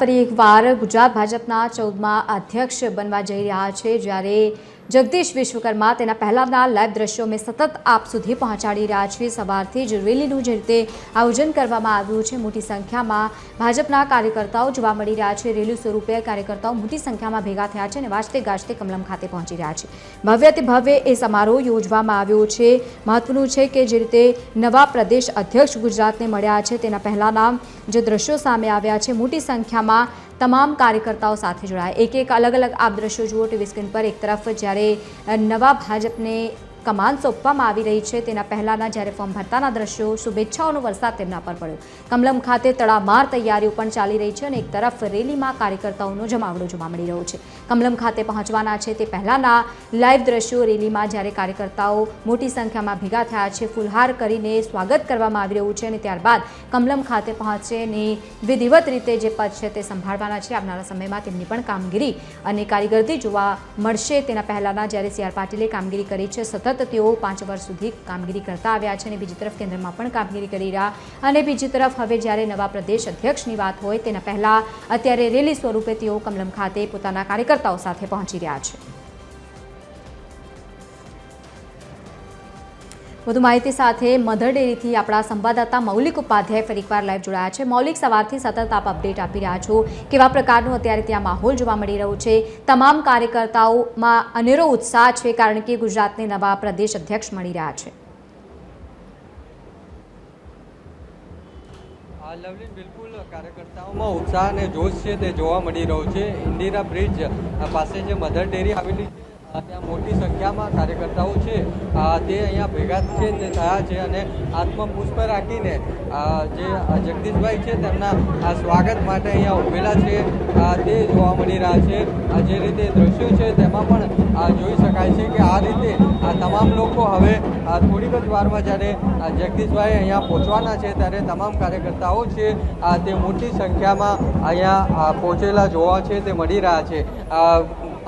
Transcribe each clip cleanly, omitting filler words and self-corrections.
ફરી એકવાર ગુજરાત ભાજપના 14મા અધ્યક્ષ બનવા જઈ રહ્યા છે જ્યારે જગદીશ વિશ્વકર્મા તેના પહેલાના લાઈવ દ્રશ્યો અમે સતત આપ સુધી પહોંચાડી રહ્યા છીએ। સવારથી જ રેલીનું જે રીતે આયોજન કરવામાં આવ્યું છે, મોટી સંખ્યામાં ભાજપના કાર્યકર્તાઓ જોવા મળી રહ્યા છે। રેલી સ્વરૂપે કાર્યકર્તાઓ મોટી સંખ્યામાં ભેગા થયા છે અને વાજતે ગાજતે કમલમ ખાતે પહોંચી રહ્યા છે। ભવ્યથી ભવ્ય એ સમારોહ યોજવામાં આવ્યો છે। મહત્વનું છે કે જે રીતે નવા પ્રદેશ અધ્યક્ષ ગુજરાતને મળ્યા છે તેના પહેલાના જે દ્રશ્યો સામે આવ્યા છે, મોટી સંખ્યામાં તમામ કાર્યકર્તાઓ સાથે જોડાયા। એક અલગ અલગ આપ દ્રશ્યો જુઓ ટીવી સ્ક્રીન પર। એક તરફ જ્યારે નવા ભાજપને કમાન સોંપવામાં આવી રહી છે તેના પહેલાના જ્યારે ફોર્મ ભરતાના દ્રશ્યો, શુભેચ્છાઓનો વરસાદ તેમના પર પડ્યો। કમલમ ખાતે તડામાર તૈયારીઓ પણ ચાલી રહી છે અને એક તરફ રેલીમાં કાર્યકર્તાઓનો જમાવડો જોવા મળી રહ્યો છે। કમલમ ખાતે પહોંચવાના છે તે પહેલાના લાઈવ દ્રશ્યો। રેલીમાં જ્યારે કાર્યકર્તાઓ મોટી સંખ્યામાં ભેગા થયા છે, ફૂલહાર કરીને સ્વાગત કરવામાં આવી રહ્યું છે અને ત્યારબાદ કમલમ ખાતે પહોંચીને વિધિવત રીતે જે પદ છે તે સંભાળવાના છે। આવનારા સમયમાં તેમની પણ કામગીરી અને કારીગરી જોવા મળશે। તેના પહેલાના જ્યારે સી આર પાટીલે કામગીરી કરી છે, સતત તેઓ 5 વર્ષ સુધી કામગીરી કરતા આવ્યા છે અને બીજી તરફ કેન્દ્રમાં પણ કામગીરી કરી રહ્યા અને બીજી તરફ હવે જ્યારે નવા પ્રદેશ અધ્યક્ષની વાત હોય તેના પહેલા અત્યારે રેલી સ્વરૂપે તેઓ કમલમ ખાતે પોતાના કાર્યકર્તાઓ સાથે પહોંચી રહ્યા છે। વધુ માહિતી સાથે મધર ડેરીથી આપણા સંવાદદાતા મૌલિક ઉપાધ્યાય ફરીકવાર લાઈવ જોડાયા છે। મૌલિક, સવારથી સતત આપ અપડેટ આપી રહ્યા છો, કેવા પ્રકારનું અત્યારે ત્યાં માહોલ જોવા મળી રહ્યો છે? તમામ કાર્યકર્તાઓમાં અનેરો ઉત્સાહ છે કારણ કે ગુજરાતને નવા પ્રદેશ અધ્યક્ષ મળી રહ્યા છે। લવલીન, બિલકુલ કાર્યકર્તાઓમાં ઉત્સાહ અને જોશ છે તે જોવા મળી રહ્યો છે। ઇન્દિરા બ્રિજ પાસે જે મધર ડેરી આવેલી ત્યાં મોટી સંખ્યામાં કાર્યકર્તાઓ છે તે અહીંયા ભેગા છે તે થયા છે અને આત્મપુષ્પ રાખીને જે જગદીશભાઈ છે તેમના સ્વાગત માટે અહીંયા ઉભેલા છે તે જોવા મળી રહ્યા છે। જે રીતે દ્રશ્યો છે તેમાં પણ જોઈ શકાય છે કે આ રીતે તમામ લોકો હવે થોડીક જ વારમાં જ્યારે જગદીશભાઈ અહીંયા પહોંચવાના છે ત્યારે તમામ કાર્યકર્તાઓ છે તે મોટી સંખ્યામાં અહીંયા પહોંચેલા જોવા છે તે મળી રહ્યા છે।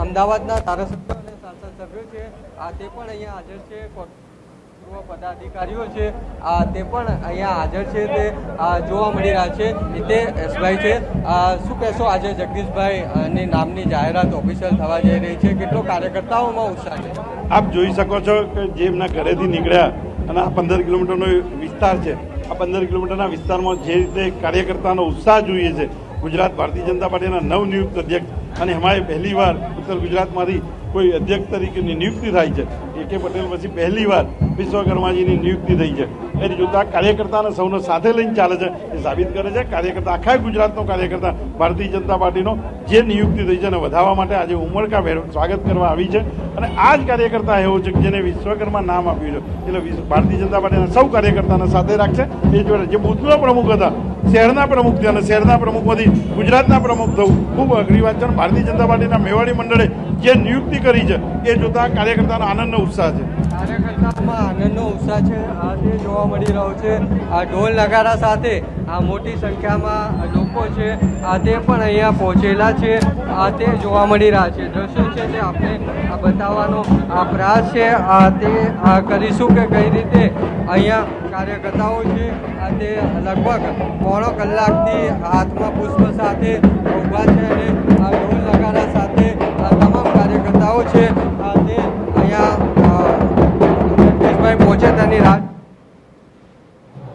અમદાવાદના ધારાસભ્ય સભ્યો છે તે પણ અહીંયા હાજર છે, પૂર્વ પદાધિકારીઓ છે તે પણ અહીંયા હાજર છે તે જોવા મળી રહ્યા છે। હિતેશભાઈ છે, શું કહેશો? આજે જગદીશભાઈ નામની જાહેરાત ઓફિશિયલ થવા જઈ રહી છે, કેટલો કાર્યકર્તાઓમાં ઉત્સાહ છે? આપ જોઈ શકો છો કે જે એમના ઘરેથી નીકળ્યા અને આ 15 કિલોમીટરનો વિસ્તાર છે, આ 15 કિલોમીટરના વિસ્તારમાં જે રીતે કાર્યકર્તાનો ઉત્સાહ જોઈએ છે, ગુજરાત ભારતીય જનતા પાર્ટીના નવનિયુક્ત અધ્યક્ષ અને એમાં પહેલીવાર ઉત્તર ગુજરાતમાંથી કોઈ અધ્યક્ષ તરીકેની નિયુક્તિ થાય છે। કે પટેલ પછી પહેલીવાર વિશ્વકર્માજીની નિયુક્તિ થઈ છે। એ જોતા કાર્યકર્તાને સૌને સાથે લઈને ચાલે છે એ સાબિત કરે છે। કાર્યકર્તા આખા ગુજરાતનો કાર્યકર્તા ભારતીય જનતા પાર્ટીનો જે નિયુક્તિ થઈ છે એને વધારવા માટે આજે ઉમળકાભેર સ્વાગત કરવા આવી છે અને આ જ કાર્યકર્તા એવો છે કે જેને વિશ્વકર્મા નામ આપ્યું છે, એટલે ભારતીય જનતા પાર્ટીના સૌ કાર્યકર્તાને સાથે રાખશે। એ જોડે જે બૂથના પ્રમુખ હતા, શહેરના પ્રમુખ થયા અને શહેરના પ્રમુખમાંથી ગુજરાતના પ્રમુખ થવું ખૂબ અઘરી વાત છે। ભારતીય જનતા પાર્ટીના મેવાડી મંડળે જે નિયુક્તિ કરી છે એ જોતા કાર્યકર્તાનો આનંદનો ઉત્સાહ છે। કાર્યકર્તાઓમાં આનંદનો ઉત્સાહ છે તે જોવા મળી રહ્યો છે। ઢોલ નગારા સાથે મોટી સંખ્યામાં લોકો છે તે પણ અહીંયા પહોંચેલા છે તે જોવા મળી રહ્યા છે। દ્રશ્યો છે તે આપણે બતાવવાનો પ્રયાસ છે તે કરીશું કે કઈ રીતે અહીંયા કાર્યકર્તાઓ છે તે લગભગ પોણો કલાકથી હાથમાં પુષ્પ સાથે ઊભા છે અને ઢોલ નગારા સાથે તમામ કાર્યકર્તાઓ છે તે અહીંયા જગદીશભાઈ પહોંચે તેની રાહ।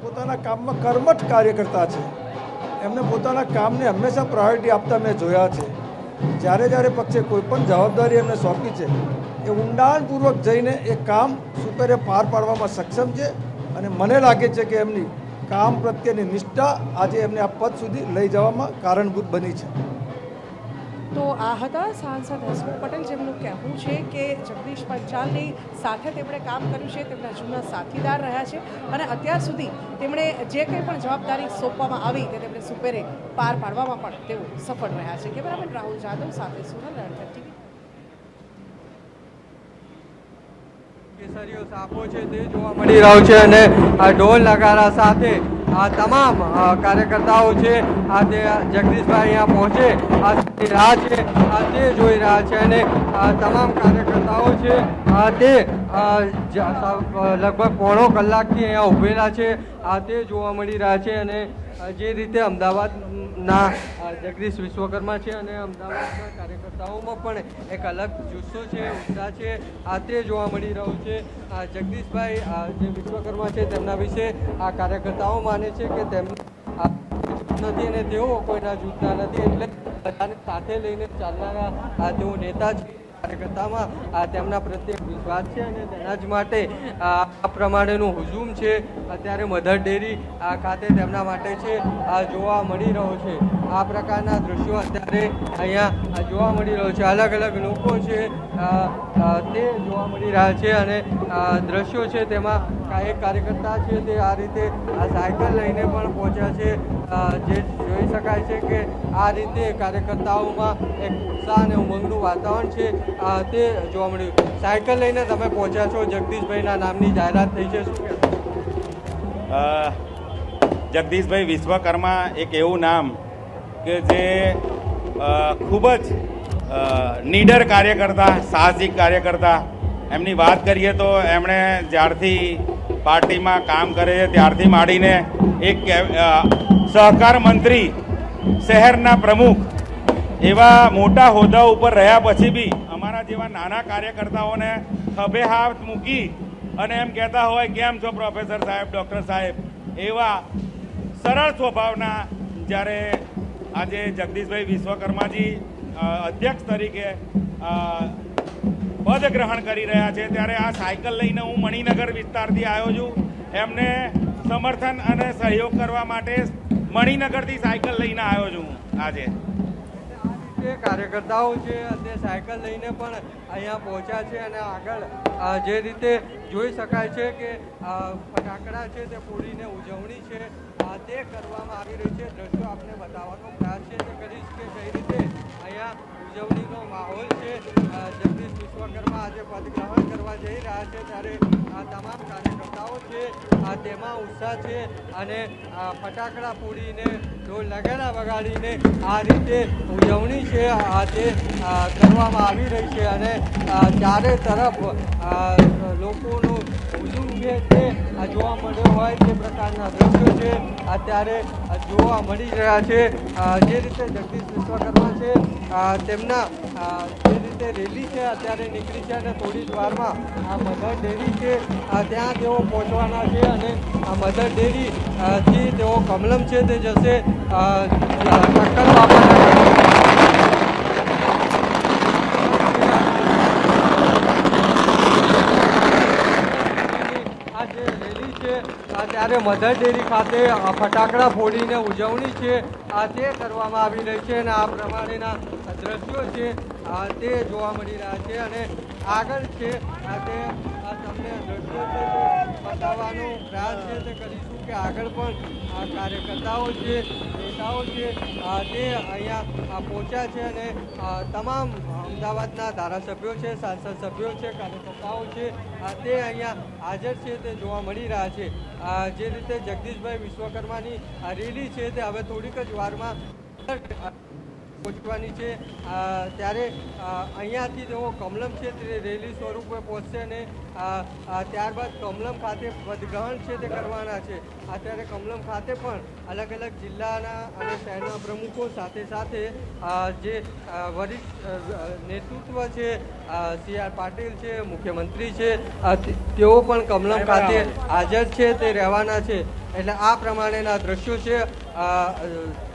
પોતાના કામમાં કર્મઠ કાર્યકર્તા છે, એમને પોતાના કામને હંમેશા પ્રાયોરિટી આપતા મેં જોયા છે। જ્યારે જ્યારે પક્ષે કોઈ પણ જવાબદારી એમને સોંપી છે એ ઊંડાણપૂર્વક જઈને એ કામ સુપેરે પાર પાડવામાં સક્ષમ છે અને મને લાગે છે કે એમની કામ પ્રત્યેની નિષ્ઠા આજે એમને આ પદ સુધી લઈ જવામાં કારણભૂત બની છે। તો આ હતા સાંસદ હસમુખ પટેલ, જેમનું કહેવું છે કે જગદીશ પંચાલની સાથે તેમણે કામ કર્યું છે, તેમના જૂના સાથીદાર રહ્યા છે અને અત્યાર સુધી તેમણે જે કંઈ પણ જવાબદારી સોંપવામાં આવી તે તેમણે સુપેરે પાર પાડવામાં પણ તેઓ સફળ રહ્યા છે। કેમેરામેન રાહુલ જાદવ સાથે સુનલ લડકર ટીવી। કેસરીઓ સાપો છે તે જોવા મળી રહ્યો છે અને ઢોલ નગારા સાથે તમામ કાર્યકર્તાઓ છે તે જગદીશભાઈ અહીંયા પહોંચે રાહ છે તે જોઈ રહ્યા છે અને તમામ કાર્યકર્તાઓ છે તે લગભગ પોણો કલાકથી અહીંયા ઉભેલા છે તે જોવા મળી રહ્યા છે અને જે રીતે અમદાવાદ ના જગદીશ વિશ્વકર્મા છે અને અમદાવાદના કાર્યકર્તાઓમાં પણ એક અલગ જુસ્સો છે, ઉત્સાહ છે, આ તે જોવા મળી રહ્યું છે. જગદીશભાઈ જે વિશ્વકર્મા છે તેમના વિશે આ કાર્યકર્તાઓ માને છે કે તેમના નથી અને તેઓ કોઈના જૂથના નથી, એટલે બધાને સાથે લઈને ચાલનારા તેઓ નેતા છે. કાર્યકર્તામાં તેમના પ્રત્યે વિશ્વાસ છે અને તેના જ માટે આ પ્રમાણેનું હુજુમ છે અત્યારે મધર ડેરી ખાતે તેમના માટે છે જોવા મળી રહ્યો છે. આ પ્રકારના દૃશ્યો અત્યારે અહીંયા જોવા મળી રહ્યો છે. અલગ અલગ લોકો છે તે જોવા મળી રહ્યા છે અને દ્રશ્યો છે તેમાં એક કાર્યકર્તા છે તે આ રીતે સાયકલ લઈને પણ પહોંચ્યા છે. જે જોઈ શકાય છે કે આ રીતે કાર્યકર્તાઓમાં એક ઉત્સાહ અને ઉમંગનું વાતાવરણ છે તે જોવા મળ્યું. સાયકલ લઈને તમે પહોંચ્યા છો, જગદીશભાઈના નામની જાહેરાત થઈ છે, શું કહેશો? જગદીશભાઈ વિશ્વકર્મા એક એવું નામ કે જે ખૂબ જ નીડર કાર્યકર્તા, સાહસિક કાર્યકર્તા. એમની વાત કરીએ તો એમણે જ્યારથી પાર્ટીમાં કામ કરે છે ત્યારથી માંડીને એક સહકાર મંત્રી, શહેરના પ્રમુખ એવા મોટા હોદ્દા ઉપર રહ્યા પછી બી અમારા જેવા નાના કાર્યકર્તાઓને ખભે હાથ મૂકી અને એમ કહેતા હોય કેમ છો પ્રોફેસર સાહેબ, ડૉક્ટર સાહેબ, એવા સરળ સ્વભાવના જ્યારે આજે જગદીશભાઈ વિશ્વકર્માજી અધ્યક્ષ તરીકે પદ ગ્રહણ કરી રહ્યા છે ત્યારે આ સાયકલ લઈને હું મણિનગર વિસ્તારથી આવ્યો છું. એમને સમર્થન અને સહયોગ કરવા માટે મણિનગરથી સાયકલ લઈને આવ્યો છું. આજે કાર્યકર્તાઓ છે તે સાયકલ લઈને પણ અહીંયા પહોંચ્યા છે અને આગળ જે રીતે જોઈ શકાય છે કે ફટાકડા છે તે ફોડીને ઉજવણી છે તે કરવામાં આવી રહી છે. દ્રશ્યો આપને બતાવવાનો પ્રયાસ છે તે કરીશ કે કઈ રીતે અહીંયા ઉજવણીનો માહોલ છે. જગદીશ વિશ્વકર્મા આજે પદગ્રહણ કરવા જઈ રહ્યા છે ત્યારે આ તમામ કાર્યકર્તાઓ છે તેમાં ઉત્સાહ છે અને ફટાકડા ફોડીને ઢોલ નગારા વગાડીને આ રીતે ઉજવણી છે તે કરવામાં આવી રહી છે અને ચારે તરફ લોકોનું હુજુમ છે તે જોવા મળ્યો હોય તે પ્રકારના દ્રશ્યો છે અત્યારે જોવા મળી રહ્યા છે. જે રીતે જગદીશ વિશ્વકર્મા છે તેમના જે રીતે રેલી છે અત્યારે નીકળી છે અને થોડી જ વારમાં આ મધર ડેરી છે ત્યાં તેઓ પહોંચવાના છે અને આ મધર ડેરી થી તેઓ કમલમ છે તે જશે ટક્કર આપવાના. ત્યારે મધર ડેરી ખાતે ફટાકડા ફોડીને ઉજવણી છે તે કરવામાં આવી રહી છે અને આ પ્રમાણેના દ્રશ્યો છે તે જોવા મળી રહ્યા છે અને આગળ છે તે તમને દ્રશ્યો છે તે બતાવવાનો પ્રયાસ છે તે કરીશું કે આગળ પણ કાર્યકર્તાઓ છે, નેતાઓ છે તે અહીંયા પહોંચ્યા છે અને તમામ અમદાવાદના ધારાસભ્યો છે, સાંસદ સભ્યો છે, કાર્યકર્તાઓ છે તે અહીંયા હાજર છે તે જોવા મળી રહ્યા છે. જે રીતે જગદીશભાઈ વિશ્વકર્માની રેલી છે તે હવે થોડીક જ વારમાં પહોંચવાની છે ત્યારે અહીંયાથી તેઓ કમલમ છે તે રેલી સ્વરૂપે પહોંચશે અને ત્યારબાદ કમલમ ખાતે પદગ્રહણ છે તે કરવાના છે. અત્યારે કમલમ ખાતે પણ અલગ અલગ જિલ્લાના અને શહેરના પ્રમુખો સાથે સાથે જે વરિષ્ઠ નેતૃત્વ છે, CR પાટીલ છે, મુખ્યમંત્રી છે, તેઓ પણ કમલમ ખાતે હાજર છે તે રહેવાના છે. એટલે આ પ્રમાણેના દ્રશ્યો છે.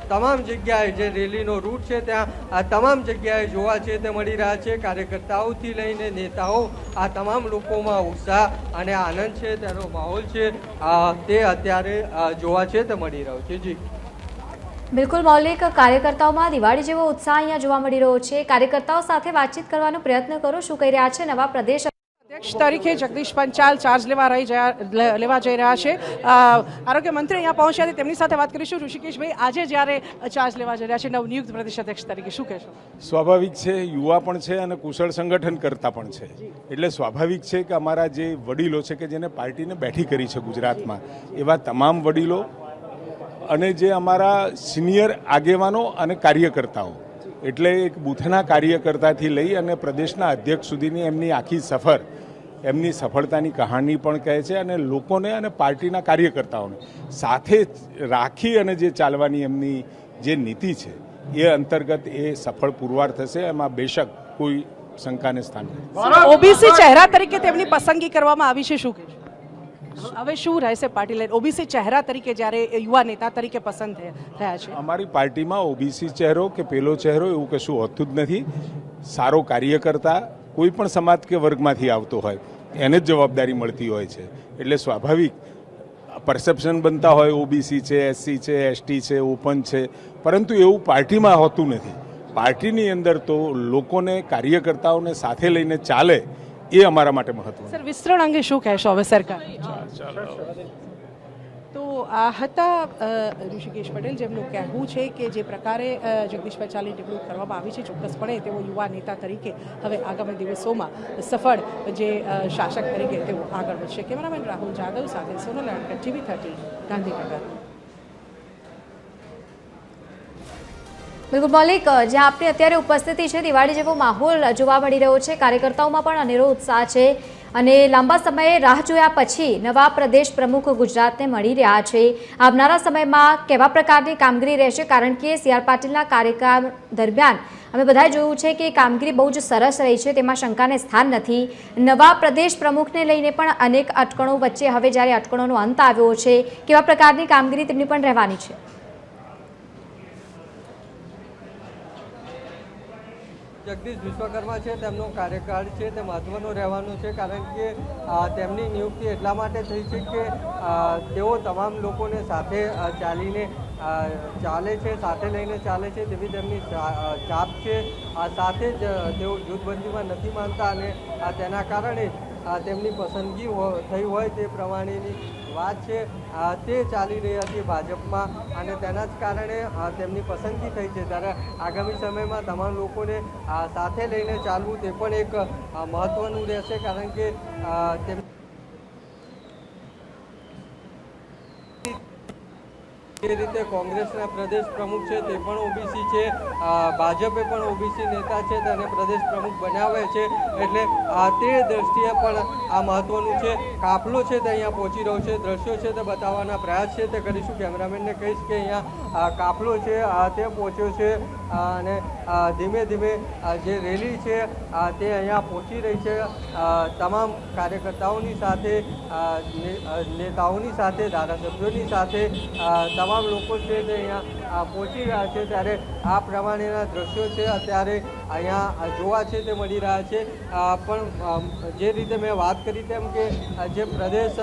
તમામ જગ્યાએ જે રેલીનો રૂટ છે ત્યાં આ તમામ જગ્યાએ જોવા છે તે મળી રહ્યા છે. કાર્યકર્તાઓથી લઈને નેતાઓ આ તમામ લોકોમાં ઉત્સાહ અને આનંદ છે તેનો માહોલ છે તે અત્યારે જોવા છે તે મળી રહ્યો છે. જી બિલકુલ મૌલિક, કાર્યકર્તાઓમાં દિવાળી જેવો ઉત્સાહ અહીંયા જોવા મળી રહ્યો છે. કાર્યકર્તાઓ સાથે વાતચીત કરવાનો પ્રયત્ન કરો, શું કહી રહ્યા છે નવા પ્રદેશ અધ્યક્ષ તરીકે જગદીશ પંચાલ ચાર્જ લેવા જઈ રહ્યા છે. આરોગ્ય મંત્રી અહીંયા પહોંચ્યા છે, તેમની સાથે વાત કરીશું. ઋષિકેશભાઈ, આજે જ્યારે ચાર્જ લેવા જઈ રહ્યા છે નવનિયુક્ત પ્રદેશ અધ્યક્ષ તરીકે, શું કહેશો? સ્વાભાવિક છે, યુવા પણ છે અને કુશળ સંગઠનકર્તા પણ છે. એટલે સ્વાભાવિક છે કે અમારા જે વડીલો છે કે જેને પાર્ટીને બેઠી કરી છે ગુજરાતમાં, એવા તમામ વડીલો અને જે અમારા સિનિયર આગેવાનો અને કાર્યકર્તાઓ, એટલે એક બૂથના કાર્યકર્તાથી લઈ અને પ્રદેશના અધ્યક્ષ સુધીની એમની આખી સફર, એમની સફળતાની કહાની પણ કહે છે અને લોકોને અને પાર્ટીના કાર્યકર્તાઓને સાથે રાખી અને જે ચાલવાની એમની જે નીતિ છે એ અંતર્ગત એ સફળ પુરવાર થશે, એમાં બેશક કોઈ શંકાને સ્થાન નથી. ઓબીસી ચહેરા તરીકે તેમની પસંદગી કરવામાં આવી છે, શું કહેશો? હવે શું રહેશે પાર્ટી લાઈન ઓબીસી ચહેરા તરીકે જ્યારે યુવા નેતા તરીકે પસંદ થયા છે? અમારી પાર્ટીમાં ઓબીસી ચહેરો કે પેલો ચહેરો એવું કશું હોતું જ નથી. સારો કાર્યકર્તા કોઈ પણ સમાજ કે વર્ગમાંથી આવતો હોય એને જ જવાબદારી મળતી હોય છે. એટલે સ્વાભાવિક પરસેપ્શન બનતા હોય ઓબીસી છે, એસસી છે, એસટી છે, ઓપન છે, પરંતુ એવું પાર્ટીમાં હોતું નથી. પાર્ટીની અંદર તો લોકોને, કાર્યકર્તાઓને સાથે લઈને ચાલે એ અમારા માટે મહત્વનું. સર, વિસ્તરણ અંગે શું કહેશો હવે સરકાર? તો આ હતા ઋષિકેશ પટેલ, જેમનું કહેવું છે કે જે પ્રકારે જગદીશભાઈ ચાલની નિમણૂક કરવામાં આવી છે, ચોક્કસપણે તેઓ યુવા નેતા તરીકે હવે આગામી દિવસોમાં સફળ જે શાસક તરીકે તેઓ આગળ વધશે. કેમેરામેન રાહુલ જાદવ સાથે સોનલ લાડકર, TV30 ગાંધીનગર. બિલકુલ મૌલિક, જ્યાં આપની અત્યારે ઉપસ્થિતિ છે, દિવાળી જેવો માહોલ જોવા મળી રહ્યો છે. કાર્યકર્તાઓમાં પણ અનેરો ઉત્સાહ છે અને લાંબા સમયે રાહ જોયા પછી નવા પ્રદેશ પ્રમુખ ગુજરાતને મળી રહ્યા છે. આવનારા સમયમાં કેવા પ્રકારની કામગીરી રહેશે? કારણ કે સી.આર. પાટીલના કાર્યકાળ દરમિયાન અમે બધાએ જોયું છે કે કામગીરી બહુ જ સરસ રહી છે, તેમાં શંકાને સ્થાન નથી. નવા પ્રદેશ પ્રમુખને લઈને પણ અનેક અટકણો વચ્ચે હવે જ્યારે અટકણોનો અંત આવ્યો છે, કેવા પ્રકારની કામગીરી તેમની પણ રહેવાની છે? જગદીશ વિશ્વકર્મા છે, તેમનો કાર્યકાળ છે તે મહત્વનો રહેવાનો છે, કારણ કે તેમની નિયુક્તિ એટલા માટે થઈ છે કે તેઓ તમામ લોકોને સાથે ચાલીને ચાલે છે, સાથે લઈને ચાલે છે, તેવી તેમની છાપ છે. સાથે જ તેઓ જૂથબંધીમાં નથી માનતા અને તેના કારણે તેમની પસંદગી થઈ હોય તે પ્રમાણેની વાત છે તે ચાલી રહી હતી ભાજપમાં અને તેના જ કારણે તેમની પસંદગી થઈ છે. ત્યારે આગામી સમયમાં તમામ લોકોને સાથે લઈને ચાલવું તે પણ એક મહત્ત્વનું રહેશે, કારણ કે જે રીતે કોંગ્રેસના પ્રદેશ પ્રમુખ છે તે પણ ઓબીસી છે, ભાજપે પણ ઓબીસી નેતા છે તેને પ્રદેશ પ્રમુખ બનાવે છે, એટલે તે દ્રષ્ટિએ પણ આ મહત્વનું છે. કાફલો છે તે અહીંયા પહોંચી રહ્યો છે, દ્રશ્યો છે તે બતાવવાના પ્રયાસ છે તે કરીશું. કેમેરામેનને કહીશ કે અહીંયા કાફલો છે તે પહોંચ્યો છે અને ધીમે ધીમે જે રેલી છે તે અહીંયા પહોંચી રહી છે. તમામ કાર્યકર્તાઓની સાથે, નેતાઓની સાથે, ધારાસભ્યોની સાથે તમામ લોકો છે તે અહીંયા પહોંચી રહ્યા છે. ત્યારે આ પ્રમાણેના દ્રશ્યો છે અત્યારે અહીંયા જોવા છે તે મળી રહ્યા છે. પણ જે રીતે મેં વાત કરી તેમ કે જે પ્રદેશ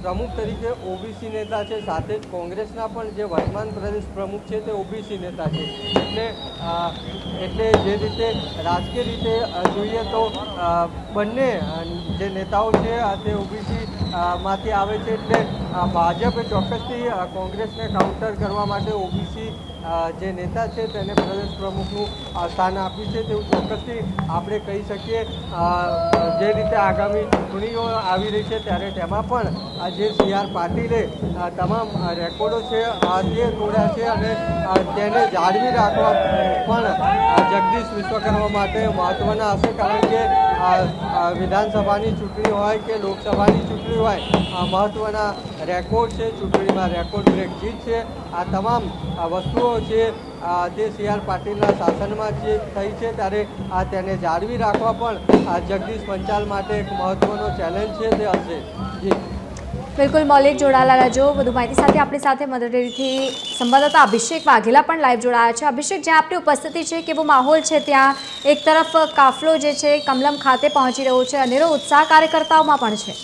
પ્રમુખ તરીકે ઓબીસી નેતા છે, સાથે જ કોંગ્રેસના પણ જે વર્તમાન પ્રદેશ પ્રમુખ છે તે ઓબીસી નેતા છે. એટલે જે રીતે રાજકીય રીતે જોઈએ તો બંને જે નેતાઓ છે તે ઓબીસી માંથી આવે છે, એટલે ભાજપે ચોક્કસથી કોંગ્રેસને કાઉન્ટર કરવા માટે ઓબીસી જે નેતા છે તેને પ્રદેશ પ્રમુખનું સ્થાન આપ્યું છે તેવું ચોક્કસથી આપણે કહી શકીએ. જે રીતે આગામી ચૂંટણીઓ આવી રહી છે ત્યારે તેમાં પણ જે સી.આર. પાટીલે તમામ રેકોર્ડો છે તે તોડ્યા છે અને તેને જાળવી રાખવા પણ જગદીશ વિશ્વકર્મા માટે મહત્ત્વના હશે, કારણ કે વિધાનસભાની ચૂંટણી હોય કે લોકસભાની ચૂંટણી હોય, મહત્ત્વના રેકોર્ડ છે, ચૂંટણીમાં રેકોર્ડ બ્રેક જીત છે. આ તમામ વસ્તુઓ છે તે સી.આર. પાટીલના શાસનમાં જે થઈ છે ત્યારે તેને જાળવી રાખવા પણ જગદીશ પંચાલ માટે એક મહત્ત્વનો ચેલેન્જ છે તે હશે. જી બિલકુલ મૌલિક, જોડાયેલા રહેજો. વધુ માહિતી સાથે આપણી સાથે મધર ડેરીથી સંવાદદાતા અભિષેક વાઘેલા પણ લાઈવ જોડાયા છે. અભિષેક, જ્યાં આપણી ઉપસ્થિતિ છે, કેવો માહોલ છે ત્યાં? એક તરફ કાફલો જે છે કમલમ ખાતે પહોંચી રહ્યો છે, અનેરો ઉત્સાહ કાર્યકર્તાઓમાં પણ છે.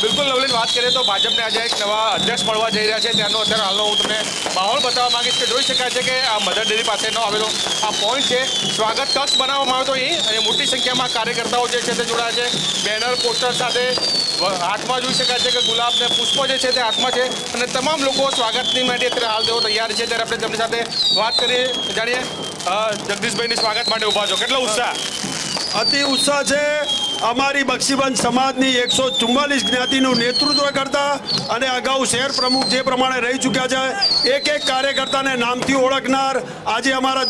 બિલકુલ લવલીન, વાત કરીએ તો ભાજપને આજે એક નવા અધ્યક્ષ મળવા જઈ રહ્યા છે ત્યાંનો અત્યારે હાલનો હું તમને માહોલ બતાવવા માંગીશ કે જોઈ શકાય છે કે આ મધર ડેરી પાસેનો આવેલો આ પોઈન્ટ છે. સ્વાગત કક્ષ બનાવવામાં આવ્યો હતો અહીં અને મોટી સંખ્યામાં કાર્યકર્તાઓ જે છે તે જોડાયા છે. બેનર, પોસ્ટર સાથે હાથમાં જોઈ શકાય છે કે ગુલાબ ને પુષ્પ જે છે તે હાથમાં છે અને તમામ લોકો સ્વાગતની માટે અત્યારે હાલ તેઓ તૈયાર છે. ત્યારે આપણે તેમની સાથે વાત કરીએ, જાણીએ જગદીશભાઈની સ્વાગત માટે ઊભા છો, કેટલો ઉત્સાહ? અતિ ઉત્સાહ છે અમારી બક્ષીબંધ સમાજની 144 જ્ઞાતિનું નેતૃત્વ કરતા અને અગાઉ શહેર પ્રમુખ જે પ્રમાણે રહી ચૂક્યા છે એક એક કાર્યકર્તાને નામથી ઓળખનાર આજે અમારા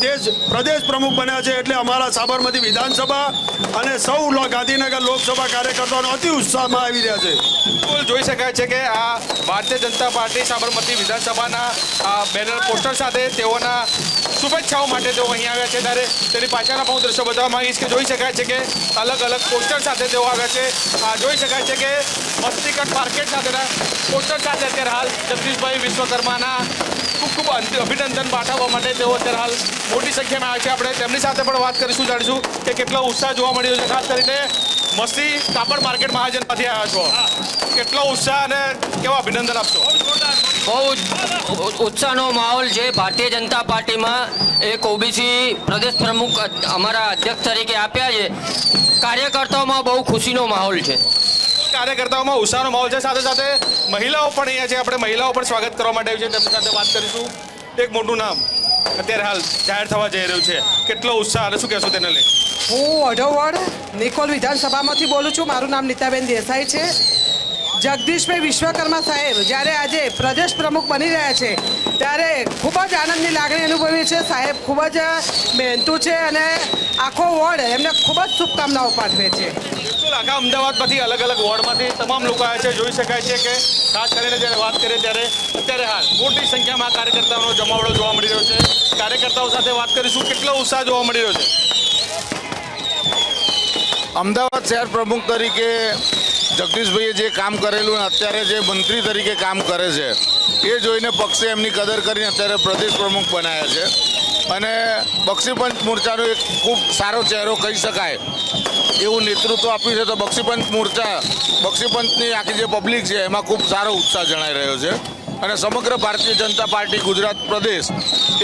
પ્રદેશ પ્રમુખ બન્યા છે એટલે અમારા સાબરમતી વિધાનસભા અને સૌ ગાંધીનગર લોકસભા કાર્યકર્તાઓનો અતિ ઉત્સાહમાં આવી રહ્યા છે. બિલકુલ જોઈ શકાય છે કે આ ભારતીય જનતા પાર્ટી સાબરમતી વિધાનસભાના બેનર પોસ્ટર સાથે તેઓના શુભેચ્છાઓ માટે તેઓ અહીં આવ્યા છે. ત્યારે તેની પાછળના હું દ્રશ્યો બતાવવા માંગીશ કે જોઈ શકાય છે કે અલગ અલગ પોસ્ટર સાથે તેઓ આવ્યા છે. જોઈ શકાય છે કે મસ્તીકટ માર્કેટ સાથેના પોસ્ટર સાથે અત્યારે હાલ જગદીશભાઈ વિશ્વકર્માના ખૂબ અભિનંદન પાઠવવા માટે તેઓ અત્યારે હાલ મોટી સંખ્યામાં આવ્યા છે. આપણે તેમની સાથે પણ વાત કરીશું, જાણીશું કે કેટલો ઉત્સાહ જોવા મળી રહ્યો છે. ખાસ કરીને મસ્તી કાપડ માર્કેટ મહાજનમાંથી આવ્યા છો, કેટલો ઉત્સાહ અને કેવા અભિનંદન આપશો? બહુ ઉત્સાહનો માહોલ છે ભારતીય જનતા પાર્ટીમાં. એક ઓબીસી પ્રદેશ પ્રમુખ અમારા અધ્યક્ષ તરીકે આપ્યા છે. કાર્યકર્તાઓમાં બહુ ખુશીનો માહોલ છે. કાર્યકર્તાઓમાં ઉત્સાહનો માહોલ છે. સાથે સાથે મહિલાઓ પણ અહીંયા છે. આપણે મહિલાઓ પણ સ્વાગત કરવા માટે આવી છે, તેમની સાથે વાત કરીશું. એક મોટું નામ અત્યારે હાલ જાહેર થવા જઈ રહ્યું છે, કેટલો ઉત્સાહ અને શું કહેશો તેને લઈ? હું અઢોવડ નિકોલ વિધાનસભામાંથી બોલું છું. મારું નામ નીતાબેન દેસાઈ છે. જગદીશભાઈ વિશ્વકર્મા સાહેબ જ્યારે આજે પ્રદેશ પ્રમુખ બની રહ્યા છે ત્યારે ખૂબ જ આનંદની લાગણી અનુભવી છે. સાહેબ ખૂબ જ મહેનતુ છે અને આખો વોર્ડ એમને ખૂબ જ શુભકામનાઓ પાઠવે છે. બિલકુલ આખા અમદાવાદમાંથી અલગ અલગ વોર્ડમાંથી તમામ લોકો આવ્યા છે. જોઈ શકાય છે કે ખાસ કરીને જ્યારે વાત કરીએ ત્યારે અત્યારે હાલ મોટી સંખ્યામાં કાર્યકર્તાઓનો જમાવડો જોવા મળી રહ્યો છે. કાર્યકર્તાઓ સાથે વાત કરીશું, કેટલો ઉત્સાહ જોવા મળી રહ્યો છે? અમદાવાદ શહેર પ્રમુખ તરીકે જગદીશભાઈએ જે કામ કરેલું અને અત્યારે જે મંત્રી તરીકે કામ કરે છે એ જોઈને પક્ષે એમની કદર કરીને અત્યારે પ્રદેશ પ્રમુખ બનાવ્યા છે. અને બક્ષીપંચ મોરચાનો એક ખૂબ સારો ચહેરો કહી શકાય એવું નેતૃત્વ આપ્યું છે. તો બક્ષીપંચ મોરચા, બક્ષીપંચની આખી જે પબ્લિક છે એમાં ખૂબ સારો ઉત્સાહ જણાઈ રહ્યો છે. અને સમગ્ર ભારતીય જનતા પાર્ટી ગુજરાત પ્રદેશ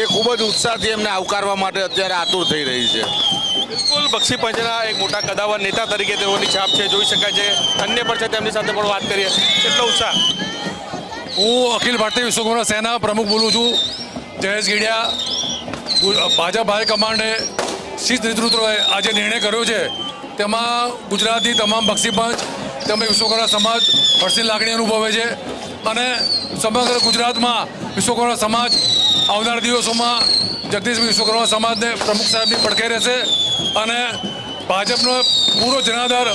એ ખૂબ જ ઉત્સાહથી એમને આવકારવા માટે અત્યારે આતુર થઈ રહી છે. બિલકુલ બક્ષીપંચના એક મોટા કદાવર નેતા તરીકે તેઓની છાપ છે, જોઈ શકાય છે. અન્ય પણ છે, તેમની સાથે પણ વાત કરીએ. કેટલો ઉત્સાહ? હું અખિલ ભારતીય વિશ્વકર્મા સેના પ્રમુખ બોલું છું, જયેશ ગીડિયા. ભાજપ હાઈકમાન્ડે શીર્ષ નેતૃત્વએ આજે નિર્ણય કર્યો છે તેમાં ગુજરાતની તમામ બક્ષીપંચ તેમજ વિશ્વકર્મા સમાજ હર્ષની લાગણી અનુભવે છે. અને સમગ્ર ગુજરાતમાં વિશ્વકર્મા સમાજ આવનાર દિવસોમાં જગદીશ વિશ્વકર્મા સમાજને પ્રમુખ સાહેબની પડખે રહેશે અને ભાજપનો પૂરો જનાધાર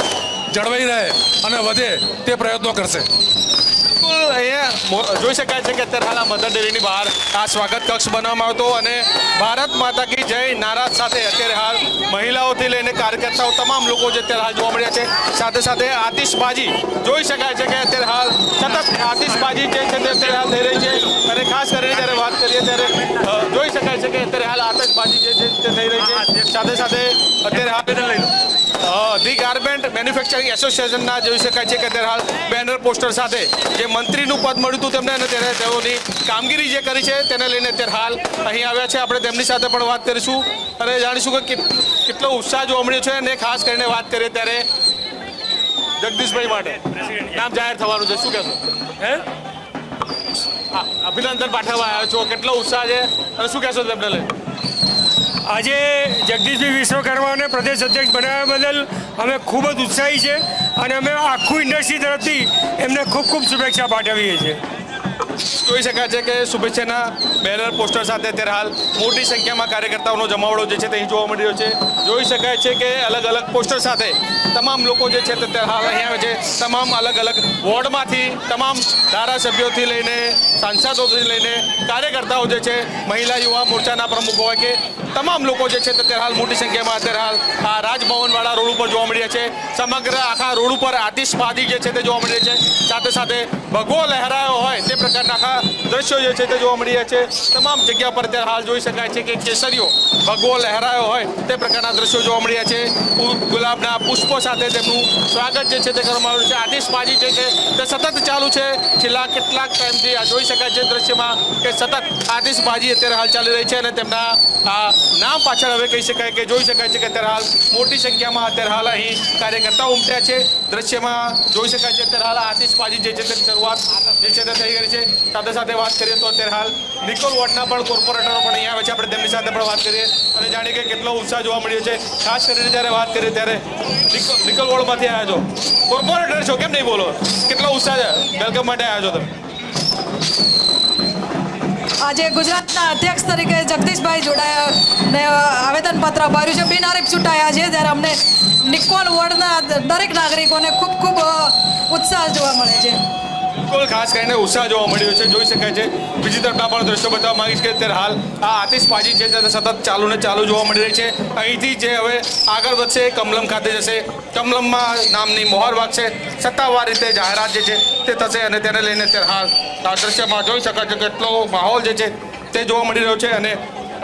જળવાઈ રહે અને વધે તે પ્રયત્નો કરશે. બિલકુલ અહીંયા જોઈ શકાય છે કે અત્યારે હાલ આ મધર ડેરીની બહાર આ સ્વાગત કક્ષ બનાવવામાં આવતો અને ભારત માતા કી જય નારા સાથે અત્યારે હાલ મહિલાઓથી લઈને કાર્યકર્તાઓ તમામ લોકો જે અત્યારે હાલ જોવા મળ્યા છે. સાથે સાથે આતિશબાજી જોઈ શકાય છે કે અત્યારે હાલ સતત આતિશબાજી જે છે તે અત્યારે હાલ થઈ રહી છે. અને ખાસ કરીને જ્યારે વાત કરીએ ત્યારે જોઈ શકાય છે કે અત્યારે હાલ આતિશબાજી જે છે તે થઈ રહી છે. સાથે સાથે અત્યારે હાલ ધી ગાર્મેન્ટ મેન્યુફેક્ચરિંગ એસોસિએશનના જોઈ શકાય છે કે અત્યારે હાલ બેનર પોસ્ટર સાથે જે મંત્રીનું પદ મળ્યું હતું તેમને અને ત્યારે તેઓની કામગીરી જે કરી છે તેને લઈને અત્યારે હાલ અહીં આવ્યા છે. આપણે તેમની સાથે પણ વાત કરીશું અને જાણીશું કે કેટલો ઉત્સાહ જોવા મળ્યો છે. અને ખાસ કરીને વાત કરીએ ત્યારે જગદીશભાઈ માટે નામ જાહેર થવાનું છે, શું કહેશો? અભિનંદન પાઠવવા આવ્યા છો, કેટલો ઉત્સાહ છે અને શું કહેશો તેમને લઈને? આજે જગદીશભાઈ વિશ્વકર્માને પ્રદેશ અધ્યક્ષ બનાવ્યા બદલ અમે ખૂબ જ ઉત્સાહી છે અને અમે આખું ઇન્ડસ્ટ્રી તરફથી એમને ખૂબ ખૂબ શુભેચ્છા પાઠવીએ છીએ. જોઈ શકાય છે કે શુભેચ્છાના બેનર પોસ્ટર સાથે અત્યારે હાલ મોટી સંખ્યામાં કાર્યકર્તાઓનો જમાવડો જે છે તે અહીં જોવા મળી રહ્યો છે. જોઈ શકાય છે કે અલગ અલગ પોસ્ટર સાથે તમામ લોકો જે છે તે અત્યારે હાલ અહીં આવે છે. તમામ અલગ અલગ વોર્ડમાંથી તમામ ધારાસભ્યોથી લઈને સાંસદોથી લઈને કાર્યકર્તાઓ જે છે, મહિલા યુવા મોરચાના પ્રમુખ હોય કે તમામ લોકો જે છે તે અત્યારે હાલ મોટી સંખ્યામાં અત્યારે હાલ આ રાજભવનવાળા રોડ ઉપર જોવા મળ્યા છે. સમગ્ર આખા રોડ ઉપર આતિશબાજી જે છે તે જોવા મળી છે. સાથે સાથે ભગવો લહેરાયો હોય તે પ્રકારના આખા દ્રશ્યો જે છે તે જોવા મળી રહ્યા છે. તમામ જગ્યા પર અત્યારે હાલ જોઈ શકાય છે કે કેસરીઓ ભગવો લહેરાયો હોય તે પ્રકારના દ્રશ્યો જોવા મળી રહ્યા છે. ગુલાબના પુષ્પો સાથે તેમનું સ્વાગત જે છે તે કરવામાં આવ્યું છે. આતિશબાજી જે છે તે સતત ચાલુ છે છેલ્લા કેટલાક ટાઈમથી. આ જોઈ શકાય છે દ્રશ્યમાં કે સતત આતિશબાજી અત્યારે હાલ ચાલી રહી છે અને તેમના આ નામ પાછળ હવે કહી શકાય કે જોઈ શકાય છે કે અત્યારે હાલ મોટી સંખ્યામાં અત્યારે હાલ અહીં કાર્યકર્તાઓ ઉમટ્યા છે. દ્રશ્યમાં જોઈ શકાય છે અત્યારે હાલ આતિશબાજી જે છે તેની શરૂઆત જે છે તે થઈ ગઈ છે. સાથે સાથે વાત કરીએ તો અત્યારે હાલ નિકોલ વોર્ડના પણ કોર્પોરેટરો પણ અહીંયા આવે છે. આપણે તેમની સાથે પણ વાત કરીએ અને જાણીએ કે કેટલો ઉત્સાહ જોવા મળ્યો છે. ખાસ કરીને જ્યારે વાત કરીએ ત્યારે નિકોલ વોર્ડમાંથી આવ્યા છો, કોર્પોરેટર છો, કેમ નહીં બોલો, કેટલો ઉત્સાહ છે, વેલકમ માટે આવ્યા છો તમે? આજે ગુજરાતના અધ્યક્ષ તરીકે જગદીશભાઈ જોડાયા ને આવેદનપત્ર ભર્યું છે. બિનહરીફ ચૂંટાયા છે ત્યારે અમને નિકોલ વોર્ડના દરેક નાગરિકોને ખૂબ ખૂબ ઉત્સાહ જોવા મળે છે. બિલકુલ, ખાસ કરીને ઉત્સાહ જોવા મળ્યો છે, જોઈ શકાય છે. બીજી તરફના પણ દ્રશ્યો બતાવવા માંગીશ કે અત્યારે હાલ આ આતિશબાજી છે તે સતત ચાલુ ને ચાલુ જોવા મળી રહી છે. અહીંથી જે હવે આગળ વધશે કમલમ ખાતે જશે, કમલમમાં નામની મોહર વાગશે, સત્તાવાર રીતે જાહેરાત જે છે તે થશે અને તેને લઈને અત્યારે હાલ આ દ્રશ્યમાં જોઈ શકાય છે કેટલો માહોલ જે છે તે જોવા મળી રહ્યો છે. અને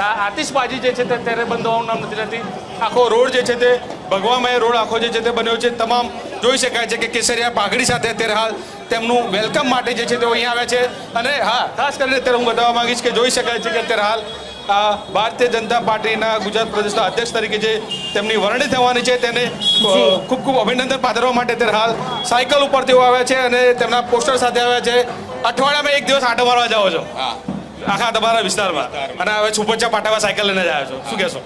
આ આતિશબાજી જે છે તે અત્યારે બંધ હોવાનું નામ નથી રહેતી. આખો રોડ જે છે તે ભગવામય રોડ આખો જે છે તે બન્યો છે. તમામ જોઈ શકાય છે કે કેસરિયા પાઘડી સાથે અત્યારે હાલ તેમનું વેલકમ માટે જે છે તેઓ અહીંયા આવ્યા છે. અને હા, ખાસ કરીને અત્યારે હું બતાવવા માંગીશ કે જોઈ શકાય છે કે અત્યારે હાલ ભારતીય જનતા પાર્ટીના ગુજરાત પ્રદેશના અધ્યક્ષ તરીકે જે તેમની વરણી થવાની છે તેને ખૂબ ખૂબ અભિનંદન પાઠવવા માટે અત્યારે હાલ સાયકલ ઉપર તેઓ આવ્યા છે અને તેમના પોસ્ટર સાથે આવ્યા છે. અઠવાડિયામાં એક દિવસ આંટો મારવા જાઓ છો આખા તમારા વિસ્તારમાં અને હવે છુપચ્ચા પાટાવા સાયકલ લઈને જ આવ્યા છો, શું કહેશો?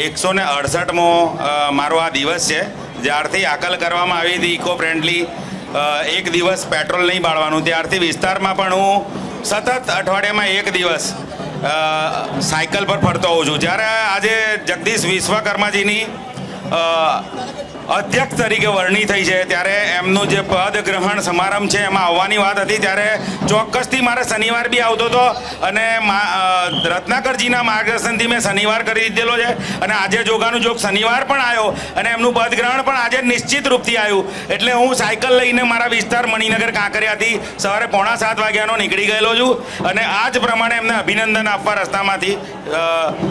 168મો મારો આ દિવસ છે. જ્યારથી આકલ કરવામાં આવી હતી ઇકો ફ્રેન્ડલી એક દિવસ પેટ્રોલ નહીં બાળવાનું, ત્યારથી વિસ્તારમાં પણ હું સતત અઠવાડિયામાં એક દિવસ સાયકલ પર ફરતો હોઉં છું. જ્યારે આજે જગદીશ વિશ્વકર્માજીની અધ્યક્ષ તરીકે વરણી થઈ છે ત્યારે એમનું જે પદ ગ્રહણ સમારંભ છે એમાં આવવાની વાત હતી ત્યારે ચોક્કસથી મારે શનિવાર બી આવતો હતો અને રત્નાકરજીના માર્ગદર્શનથી મેં શનિવાર કરી દીધેલો છે અને આજે જોગાનું જોગ શનિવાર પણ આવ્યો અને એમનું પદ ગ્રહણ પણ આજે નિશ્ચિત રૂપથી આવ્યું. એટલે હું સાયકલ લઈને મારા વિસ્તાર મણિનગર કાંકરિયાથી સવારે 6:45 વાગ્યાનો નીકળી ગયેલો છું અને આ જ પ્રમાણે એમને અભિનંદન આપવા રસ્તામાંથી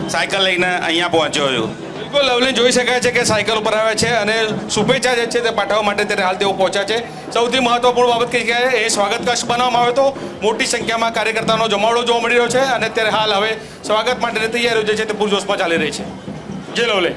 સાયકલ લઈને અહીંયા પહોંચ્યો છું. બિલકુલ લવલી, જોઈ શકાય છે કે સાયકલ ઉપર આવ્યા છે અને શુભેચ્છા જે છે તે પાઠવવા માટે ત્યારે હાલ તેઓ પહોંચ્યા છે. સૌથી મહત્વપૂર્ણ બાબત કઈ કહેવાય એ સ્વાગત કક્ષ બનાવવામાં આવ્યો હતો. મોટી સંખ્યામાં કાર્યકર્તાનો જમાવડો જોવા મળી રહ્યો છે અને અત્યારે હાલ હવે સ્વાગત માટેની તૈયારીઓ જે છે તે પૂરજોશમાં ચાલી રહી છે. જય લવલી.